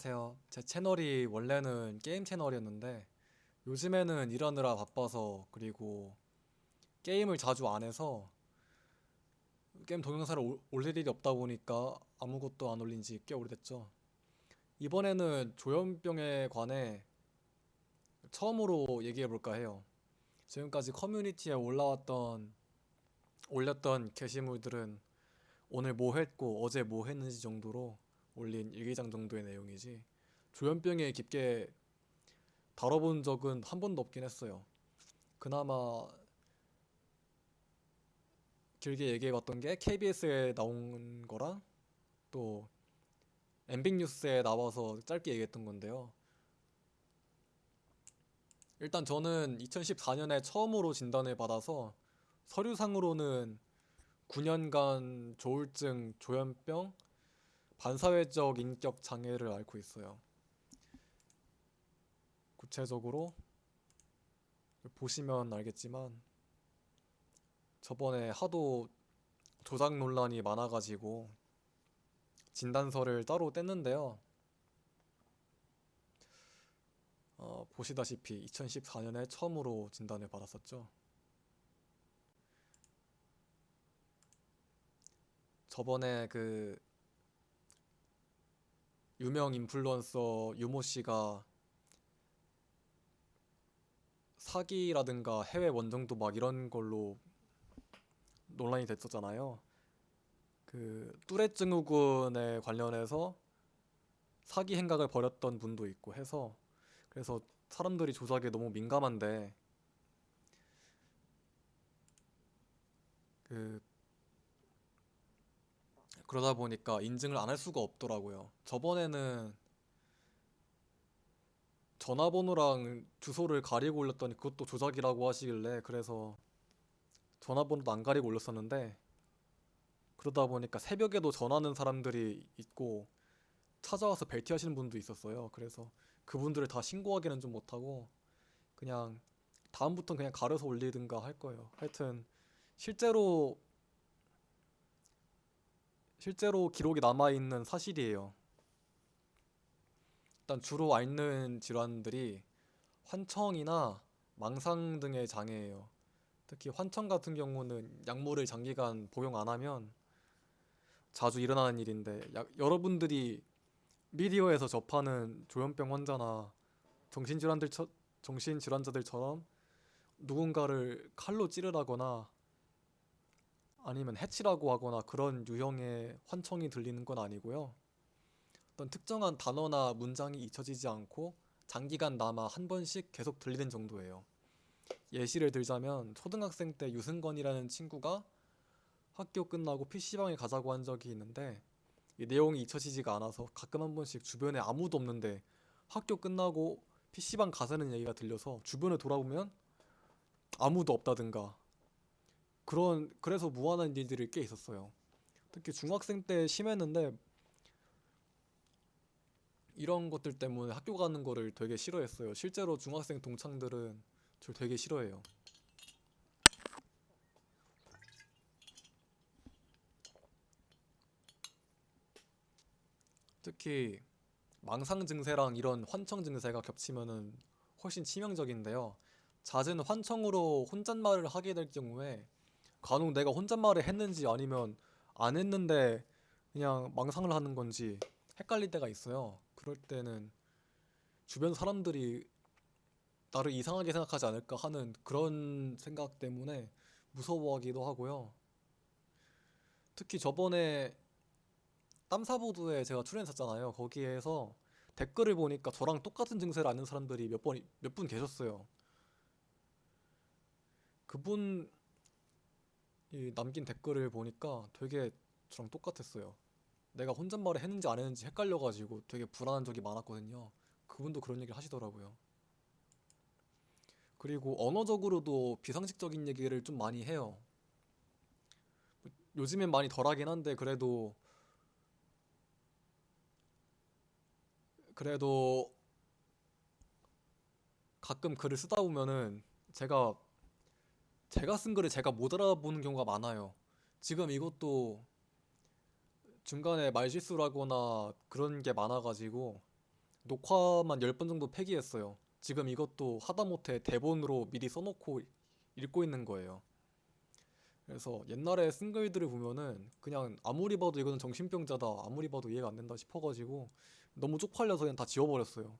안녕하세요. 제 채널이 원래는 게임 채널이었는데 요즘에는 일하느라 바빠서 그리고 게임을 자주 안 해서 게임 동영상을 올릴 일이 없다 보니까 아무것도 안 올린 지 꽤 오래됐죠. 이번에는 조현병에 관해 처음으로 얘기해 볼까 해요. 지금까지 커뮤니티에 올렸던 게시물들은 오늘 뭐 했고 어제 뭐 했는지 정도로 올린 일기장 정도의 내용이지 조현병에 깊게 다뤄본 적은 한 번도 없긴 했어요. 그나마 길게 얘기해봤던 게 KBS에 나온 거랑 또 엠빅 뉴스에 나와서 짧게 얘기했던 건데요. 일단 저는 2014년에 처음으로 진단을 받아서 서류상으로는 9년간 조울증, 조현병, 반사회적 인격 장애를 앓고 있어요. 구체적으로 보시면 알겠지만 저번에 하도 조작 논란이 많아가지고 진단서를 따로 뗐는데요. 보시다시피 2014년에 처음으로 진단을 받았었죠. 저번에 그 유명 인플루언서 유모 씨가 사기라든가 해외 원정도 막 이런 걸로 논란이 됐었잖아요. 그 뚜레 증후군에 관련해서 사기 행각을 벌였던 분도 있고 해서 그래서 사람들이 조작에 너무 민감한데 그 그러다 보니까 인증을 안 할 수가 없더라고요. 저번에는 전화번호랑 주소를 가리고 올렸더니 그것도 조작이라고 하시길래 그래서 전화번호도 안 가리고 올렸었는데 그러다 보니까 새벽에도 전화하는 사람들이 있고 찾아와서 벨티하시는 분도 있었어요. 그래서 그분들을 다 신고하기는 좀 못하고 그냥 다음부터는 그냥 가려서 올리든가 할 거예요. 하여튼 실제로 실제로 기록이 남아 있는 사실이에요. 일단 주로 앓는 질환들이 환청이나 망상 등의 장애예요. 특히 환청 같은 경우는 약물을 장기간 복용 안 하면 자주 일어나는 일인데 여러분들이 미디어에서 접하는 조현병 환자나 정신질환들 정신질환자들처럼 누군가를 칼로 찌르라거나 아니면 해치라고 하거나 그런 유형의 환청이 들리는 건 아니고요. 어떤 특정한 단어나 문장이 잊혀지지 않고 장기간 남아 한 번씩 계속 들리는 정도예요. 예시를 들자면 초등학생 때 유승건이라는 친구가 학교 끝나고 PC방에 가자고 한 적이 있는데 이 내용이 잊혀지지가 않아서 가끔 한 번씩 주변에 아무도 없는데 학교 끝나고 PC방 가자는 얘기가 들려서 주변에 돌아보면 아무도 없다든가 그래서 무한한 일들이 꽤 있었어요. 특히 중학생 때 심했는데 이런 것들 때문에 학교 가는 거를 되게 싫어했어요. 실제로 중학생 동창들은 저를 되게 싫어해요. 특히 망상 증세랑 이런 환청 증세가 겹치면은 훨씬 치명적인데요. 잦은 환청으로 혼잣말을 하게 될 경우에 간혹 내가 혼잣말을 했는지 아니면 안 했는데 그냥 망상을 하는 건지 헷갈릴 때가 있어요. 그럴 때는 주변 사람들이 나를 이상하게 생각하지 않을까 하는 그런 생각 때문에 무서워하기도 하고요. 특히 저번에 땀사보드에 제가 출연했었잖아요. 거기에서 댓글을 보니까 저랑 똑같은 증세를 앓는 사람들이 몇 분 계셨어요. 그분이 남긴 댓글을 보니까 되게 저랑 똑같았어요. 내가 혼잣말을 했는지 안 했는지 헷갈려가지고 되게 불안한 적이 많았거든요. 그분도 그런 얘기를 하시더라고요. 그리고 언어적으로도 비상식적인 얘기를 좀 많이 해요. 요즘엔 많이 덜하긴 한데 그래도 가끔 글을 쓰다 보면은 제가 제가 쓴 글을 제가 못 알아보는 경우가 많아요. 지금 이것도 중간에 말실수를 하거나 그런 게 많아가지고 녹화만 10번 정도 폐기했어요. 지금 이것도 하다못해 대본으로 미리 써놓고 읽고 있는 거예요. 그래서 옛날에 쓴 글들을 보면은 그냥 아무리 봐도 이거는 정신병자다, 아무리 봐도 이해가 안 된다 싶어가지고 너무 쪽팔려서 그냥 다 지워버렸어요.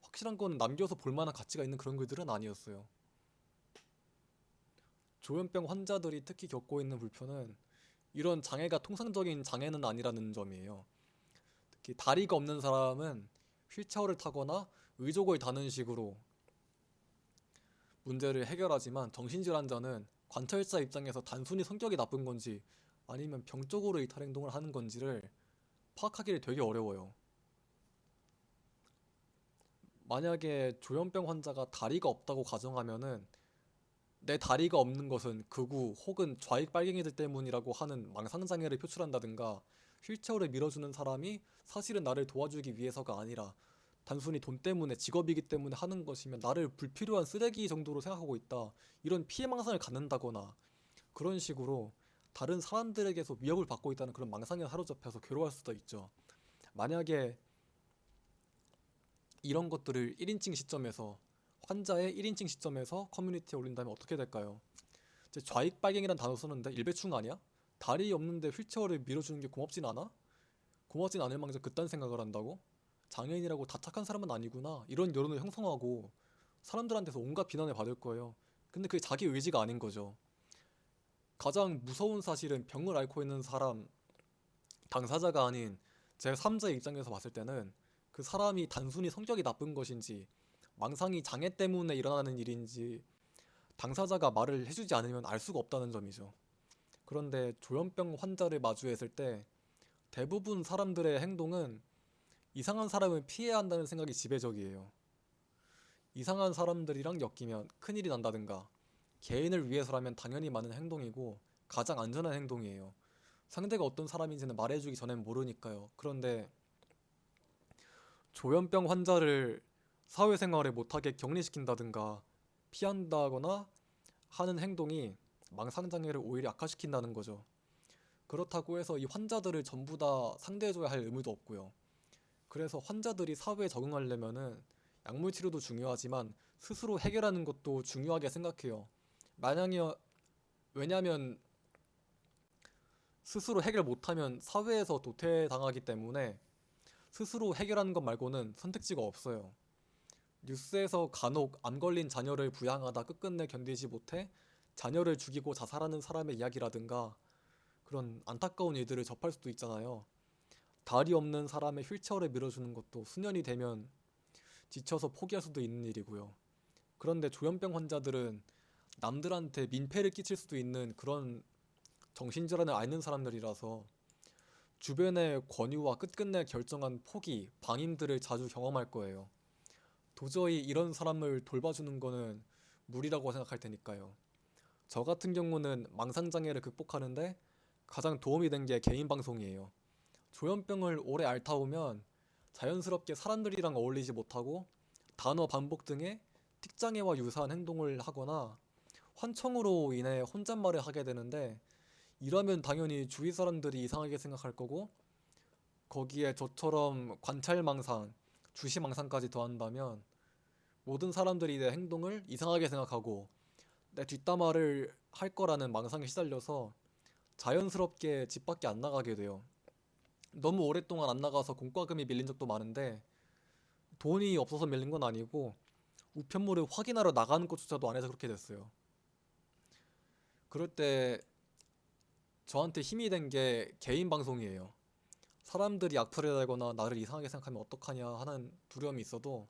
확실한 건 남겨서 볼 만한 가치가 있는 그런 글들은 아니었어요. 조현병 환자들이 특히 겪고 있는 불편은 이런 장애가 통상적인 장애는 아니라는 점이에요. 특히 다리가 없는 사람은 휠체어를 타거나 의족을 다는 식으로 문제를 해결하지만, 정신질환자는 관찰자 입장에서 단순히 성격이 나쁜 건지 아니면 병적으로 이탈 행동을 하는 건지를 파악하기를 되게 어려워요. 만약에 조현병 환자가 다리가 없다고 가정하면은 내 다리가 없는 것은 극우 혹은 좌익 빨갱이들 때문이라고 하는 망상장애를 표출한다든가, 휠체어를 밀어주는 사람이 사실은 나를 도와주기 위해서가 아니라 단순히 돈 때문에, 직업이기 때문에 하는 것이면 나를 불필요한 쓰레기 정도로 생각하고 있다, 이런 피해망상을 갖는다거나 그런 식으로 다른 사람들에게서 위협을 받고 있다는 그런 망상에 사로잡혀서 괴로워할 수도 있죠. 만약에 이런 것들을 1인칭 시점에서, 환자의 1인칭 시점에서 커뮤니티에 올린다면 어떻게 될까요? 이제 좌익 빨갱이란 단어 쓰는데 일배충 아니야? 다리 없는데 휠체어를 밀어주는 게 고맙진 않아? 고맙진 않을 망정 그딴 생각을 한다고? 장애인이라고 다 착한 사람은 아니구나, 이런 여론을 형성하고 사람들한테서 온갖 비난을 받을 거예요. 근데 그게 자기 의지가 아닌 거죠. 가장 무서운 사실은 병을 앓고 있는 사람, 당사자가 아닌 제3자의 입장에서 봤을 때는 그 사람이 단순히 성격이 나쁜 것인지 망상이 장애 때문에 일어나는 일인지 당사자가 말을 해주지 않으면 알 수가 없다는 점이죠. 그런데 조현병 환자를 마주했을 때 대부분 사람들의 행동은 이상한 사람을 피해야 한다는 생각이 지배적이에요. 이상한 사람들이랑 엮이면 큰일이 난다든가, 개인을 위해서라면 당연히 많은 행동이고 가장 안전한 행동이에요. 상대가 어떤 사람인지는 말해주기 전엔 모르니까요. 그런데 조현병 환자를 사회생활을 못하게 격리시킨다든가 피한다거나 하는 행동이 망상장애를 오히려 악화시킨다는 거죠. 그렇다고 해서 이 환자들을 전부 다 상대해줘야 할 의무도 없고요. 그래서 환자들이 사회에 적응하려면은 약물 치료도 중요하지만 스스로 해결하는 것도 중요하게 생각해요. 만약에, 왜냐면 스스로 해결 못하면 사회에서 도태당하기 때문에 스스로 해결하는 것 말고는 선택지가 없어요. 뉴스에서 간혹 암 걸린 자녀를 부양하다 끝끝내 견디지 못해 자녀를 죽이고 자살하는 사람의 이야기라든가 그런 안타까운 일들을 접할 수도 있잖아요. 다리 없는 사람의 휠체어를 밀어주는 것도 수년이 되면 지쳐서 포기할 수도 있는 일이고요. 그런데 조현병 환자들은 남들한테 민폐를 끼칠 수도 있는 그런 정신질환을 앓는 사람들이라서 주변의 권유와 끝끝내 결정한 포기, 방임들을 자주 경험할 거예요. 도저히 이런 사람을 돌봐주는 거는 무리라고 생각할 테니까요. 저 같은 경우는 망상장애를 극복하는데 가장 도움이 된 게 개인 방송이에요. 조현병을 오래 앓다 보면 자연스럽게 사람들이랑 어울리지 못하고 단어 반복 등의 틱장애와 유사한 행동을 하거나 환청으로 인해 혼잣말을 하게 되는데, 이러면 당연히 주위 사람들이 이상하게 생각할 거고 거기에 저처럼 관찰망상, 주시망상까지 더한다면 모든 사람들이 내 행동을 이상하게 생각하고 내 뒷담화를 할 거라는 망상에 시달려서 자연스럽게 집 밖에 안 나가게 돼요. 너무 오랫동안 안 나가서 공과금이 밀린 적도 많은데, 돈이 없어서 밀린 건 아니고 우편물을 확인하러 나가는 것조차도 안 해서 그렇게 됐어요. 그럴 때 저한테 힘이 된 게 개인 방송이에요. 사람들이 악플을 달거나 나를 이상하게 생각하면 어떡하냐 하는 두려움이 있어도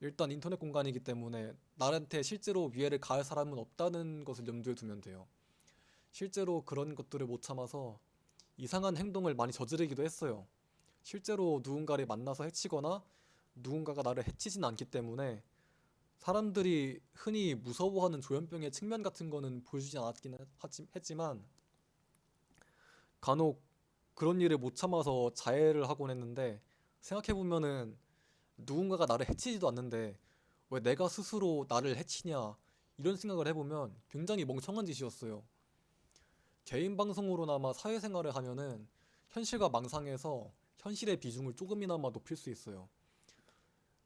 일단 인터넷 공간이기 때문에 나한테 실제로 위해를 가할 사람은 없다는 것을 염두에 두면 돼요. 실제로 그런 것들을 못 참아서 이상한 행동을 많이 저지르기도 했어요. 실제로 누군가를 만나서 해치거나 누군가가 나를 해치진 않기 때문에 사람들이 흔히 무서워하는 조현병의 측면 같은 거는 보여주지 않았긴 했지만 간혹 그런 일을 못 참아서 자해를 하곤 했는데, 생각해보면은 누군가가 나를 해치지도 않는데 왜 내가 스스로 나를 해치냐, 이런 생각을 해보면 굉장히 멍청한 짓이었어요. 개인 방송으로나마 사회생활을 하면은 현실과 망상에서 현실의 비중을 조금이나마 높일 수 있어요.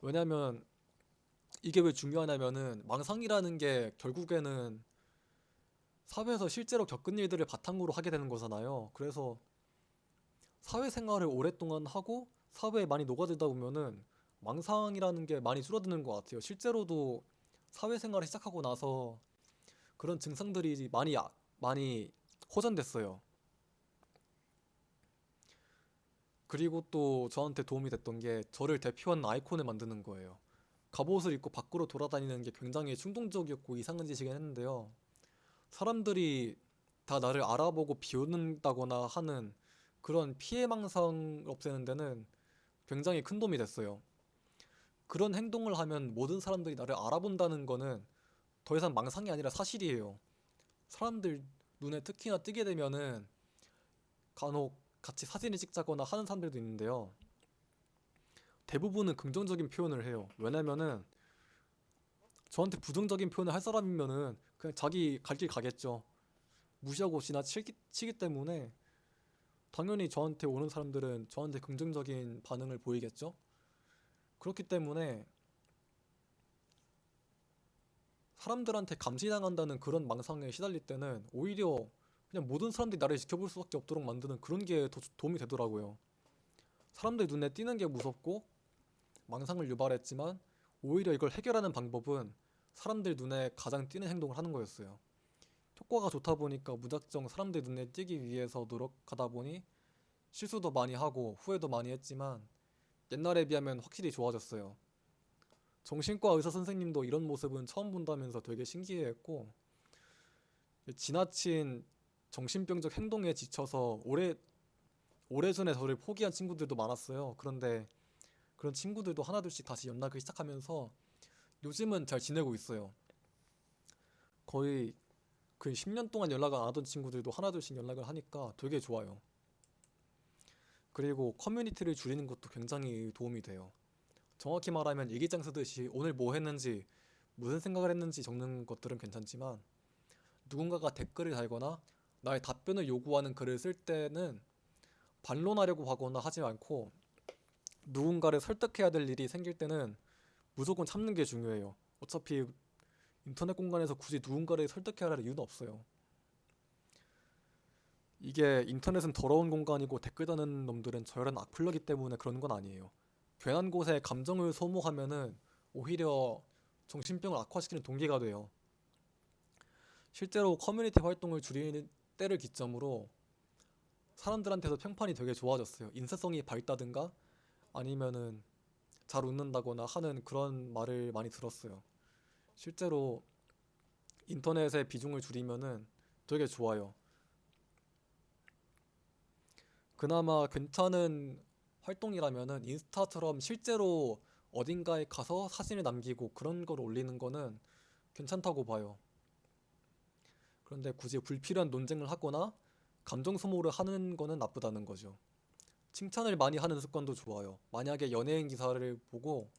왜냐면 이게 왜 중요하냐면은 망상이라는 게 결국에는 사회에서 실제로 겪은 일들을 바탕으로 하게 되는 거잖아요. 그래서 사회생활을 오랫동안 하고 사회에 많이 녹아들다 보면은 망상이라는 게 많이 줄어드는 것 같아요. 실제로도 사회생활을 시작하고 나서 그런 증상들이 많이 호전됐어요. 그리고 또 저한테 도움이 됐던 게 저를 대표하는 아이콘을 만드는 거예요. 갑옷을 입고 밖으로 돌아다니는 게 굉장히 충동적이었고 이상한 짓이긴 했는데요. 사람들이 다 나를 알아보고 비웃는다거나 하는 그런 피해망상을 없애는 데는 굉장히 큰 도움이 됐어요. 그런 행동을 하면 모든 사람들이 나를 알아본다는 거는 더 이상 망상이 아니라 사실이에요. 사람들 눈에 특히나 띄게 되면은 간혹 같이 사진을 찍자거나 하는 사람들도 있는데요. 대부분은 긍정적인 표현을 해요. 왜냐면은 저한테 부정적인 표현을 할 사람이면은 그냥 자기 갈 길 가겠죠. 무시하고 지나치기 때문에 당연히 저한테 오는 사람들은 저한테 긍정적인 반응을 보이겠죠. 그렇기 때문에 사람들한테 감시당한다는 그런 망상에 시달릴 때는 오히려 그냥 모든 사람들이 나를 지켜볼 수밖에 없도록 만드는 그런 게 더 도움이 되더라고요. 사람들 눈에 띄는 게 무섭고 망상을 유발했지만 오히려 이걸 해결하는 방법은 사람들 눈에 가장 띄는 행동을 하는 거였어요. 효과가 좋다 보니까 무작정 사람들 눈에 띄기 위해서 노력하다 보니 실수도 많이 하고 후회도 많이 했지만 옛날에 비하면 확실히 좋아졌어요. 정신과 의사 선생님도 이런 모습은 처음 본다면서 되게 신기해했고 지나친 정신병적 행동에 지쳐서 오래전에 저를 포기한 친구들도 많았어요. 그런데 그런 친구들도 하나둘씩 다시 연락을 시작하면서 요즘은 잘 지내고 있어요. 거의 그 10년 동안 연락을 안 하던 친구들도 하나둘씩 연락을 하니까 되게 좋아요. 그리고 커뮤니티를 줄이는 것도 굉장히 도움이 돼요. 정확히 말하면 일기장 쓰듯이 오늘 뭐 했는지 무슨 생각을 했는지 적는 것들은 괜찮지만 누군가가 댓글을 달거나 나의 답변을 요구하는 글을 쓸 때는 반론하려고 하거나 하지 않고 누군가를 설득해야 될 일이 생길 때는 무조건 참는 게 중요해요. 어차피 인터넷 공간에서 굳이 누군가를 설득해야 할 이유는 없어요. 이게 인터넷은 더러운 공간이고 댓글 다는 놈들은 저열한 악플러기 때문에 그런 건 아니에요. 괜한 곳에 감정을 소모하면은 오히려 정신병을 악화시키는 동기가 돼요. 실제로 커뮤니티 활동을 줄이는 때를 기점으로 사람들한테서 평판이 되게 좋아졌어요. 인사성이 밝다든가 아니면은 잘 웃는다거나 하는 그런 말을 많이 들었어요. 실제로 인터넷의 비중을 줄이면은 되게 좋아요. 그나마 괜찮은 활동이라면은 인스타처럼 실제로 어딘가에 가서 사진을 남기고 그런 걸 올리는 거는 괜찮다고 봐요. 그런데 굳이 불필요한 논쟁을 하거나 감정 소모를 하는 거는 나쁘다는 거죠. 칭찬을 많이 하는 습관도 좋아요. 만약에 연예인 기사를 보고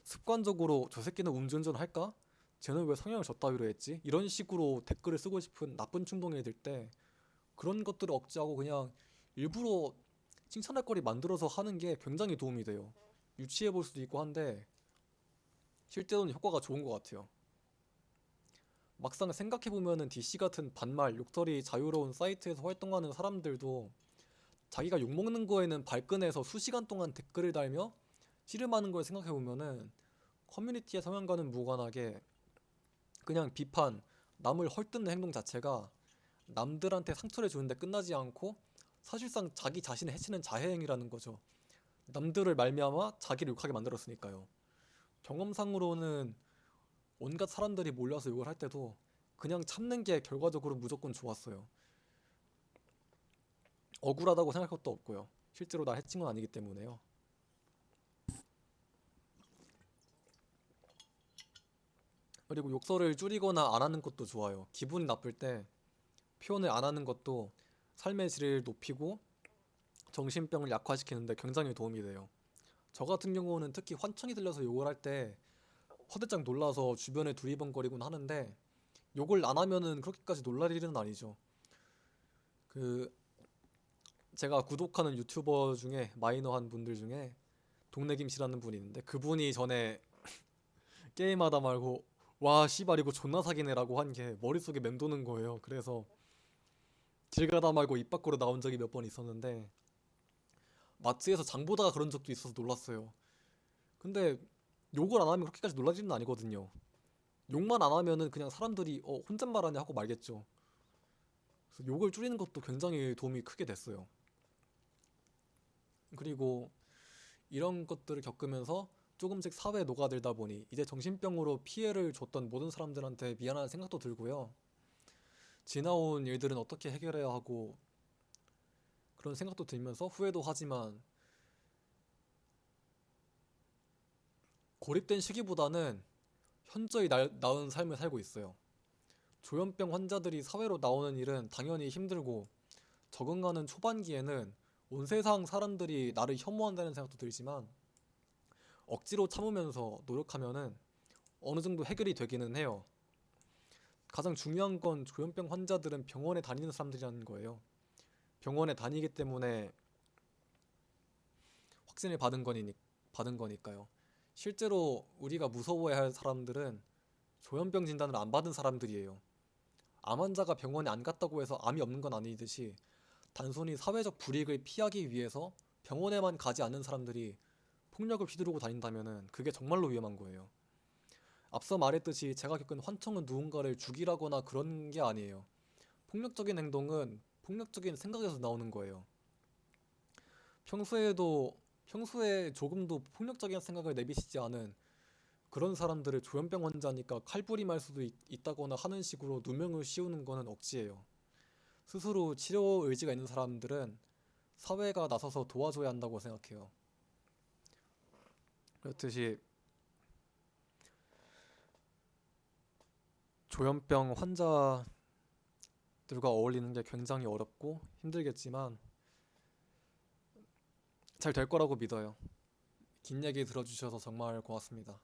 습관적으로 저 새끼는 음주운전 할까? 쟤는 왜 성형을 저따위로 했지? 이런 식으로 댓글을 쓰고 싶은 나쁜 충동이 들 때 그런 것들을 억제하고 그냥 일부러 칭찬할 거리 만들어서 하는 게 굉장히 도움이 돼요. 유치해 볼 수도 있고 한데 실제로는 효과가 좋은 것 같아요. 막상 생각해보면은 DC 같은 반말, 욕설이 자유로운 사이트에서 활동하는 사람들도 자기가 욕먹는 거에는 발끈해서 수시간 동안 댓글을 달며 씨름하는 걸 생각해보면은 커뮤니티의 성향과는 무관하게 그냥 비판, 남을 헐뜯는 행동 자체가 남들한테 상처를 주는데 끝나지 않고 사실상 자기 자신을 해치는 자해행위라는 거죠. 남들을 말미암아 자기를 욕하게 만들었으니까요. 경험상으로는 온갖 사람들이 몰려서 욕을 할 때도 그냥 참는 게 결과적으로 무조건 좋았어요. 억울하다고 생각할 것도 없고요. 실제로 날 해친 건 아니기 때문에요. 그리고 욕설을 줄이거나 안 하는 것도 좋아요. 기분이 나쁠 때 표현을 안 하는 것도 삶의 질을 높이고 정신병을 약화시키는데 굉장히 도움이 돼요. 저 같은 경우는 특히 환청이 들려서 욕을 할 때 화들짝 놀라서 주변에 두리번거리곤 하는데 욕을 안 하면은 그렇게까지 놀랄 일은 아니죠. 그 제가 구독하는 유튜버 중에 마이너한 분들 중에 동네 김씨라는 분이 있는데 그분이 전에 게임하다 말고 와 씨발 이거 존나 사기네라고 한 게 머릿속에 맴도는 거예요. 그래서 길 가다 말고 입 밖으로 나온 적이 몇 번 있었는데 마트에서 장 보다가 그런 적도 있어서 놀랐어요. 근데 욕을 안 하면 그렇게까지 놀라지는 아니거든요. 욕만 안 하면은 그냥 사람들이 혼잣말하냐 하고 말겠죠. 그래서 욕을 줄이는 것도 굉장히 도움이 크게 됐어요. 그리고 이런 것들을 겪으면서 조금씩 사회에 녹아들다 보니 이제 정신병으로 피해를 줬던 모든 사람들한테 미안한 생각도 들고요. 지나온 일들은 어떻게 해결해야 하고 그런 생각도 들면서 후회도 하지만 고립된 시기보다는 현저히 나은 삶을 살고 있어요. 조현병 환자들이 사회로 나오는 일은 당연히 힘들고 적응하는 초반기에는 온 세상 사람들이 나를 혐오한다는 생각도 들지만 억지로 참으면서 노력하면은 어느 정도 해결이 되기는 해요. 가장 중요한 건 조현병 환자들은 병원에 다니는 사람들이라는 거예요. 병원에 다니기 때문에 확진을 받은 거니까요. 실제로 우리가 무서워해야 할 사람들은 조현병 진단을 안 받은 사람들이에요. 암 환자가 병원에 안 갔다고 해서 암이 없는 건 아니듯이 단순히 사회적 불이익을 피하기 위해서 병원에만 가지 않는 사람들이 폭력을 휘두르고 다닌다면은 그게 정말로 위험한 거예요. 앞서 말했듯이 제가 겪은 환청은 누군가를 죽이라거나 그런 게 아니에요. 폭력적인 행동은 폭력적인 생각에서 나오는 거예요. 평소에 조금도 폭력적인 생각을 내비치지 않은 그런 사람들을 조현병 환자니까 칼부림할 수도 있다거나 하는 식으로 누명을 씌우는 거는 억지예요. 스스로 치료 의지가 있는 사람들은 사회가 나서서 도와줘야 한다고 생각해요. 그렇듯이 조현병 환자들과 어울리는 게 굉장히 어렵고 힘들겠지만 잘 될 거라고 믿어요. 긴 얘기 들어주셔서 정말 고맙습니다.